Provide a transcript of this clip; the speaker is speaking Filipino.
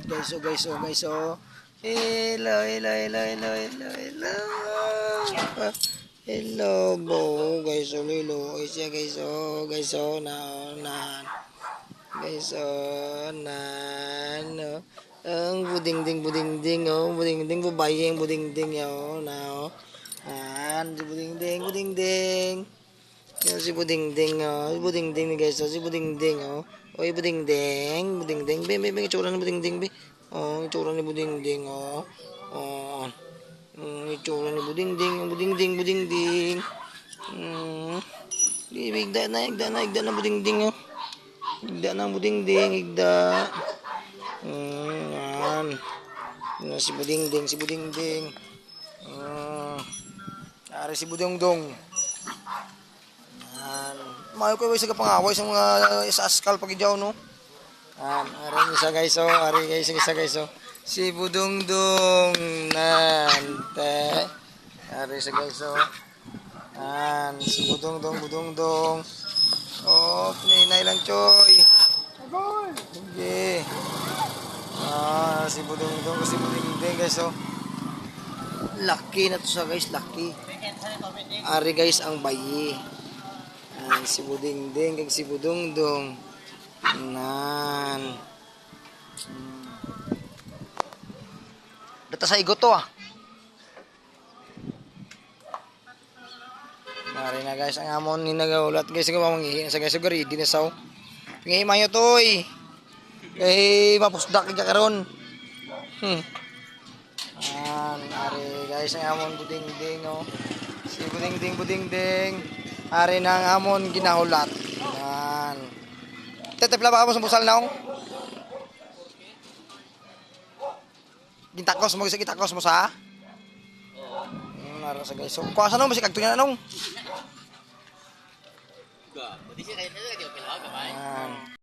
guys, hello, hello, bo, guys, hello, guys, ang buding-ding, babae ang buding-ding, si buding-ding, yan si buding-ding, si buding-ding, guys, si buding-ding, oy, buding-ding, be, itsura ni buding-ding, be, itsura ni buding-ding, itsura ni buding-ding, higda na buding-ding, higda na buding-ding, yan, si buding-ding, ari si budong-dong, yan, mayo ko sa kapangaway sa mga isaskal pagidyaw, no, yan, ari isa guys, si budong-dong, nante, ari isa guys, yan, si budong-dong, pinay lang choy, sige, si budong-dong, si buding-ding guys, laki na to sa guys, laki, ari guys ang bayi, yan, si buding-ding kag si budong-dong, nan, data sa igot to Mari na guys, ang amon ni nagaulat guys, kung mangihi sa guys, ready na saw. Pingi mayo toy. Kay mapusdak ka karon. Ari guys, ang amon buding-ding, si buding-ding. Ari na ang amon ginahulat. Yan. Tetepla ba mo sa busal naong? Gitakos mo sa? Nara sa guys. So, kuha sa nung masih kagto niya nung.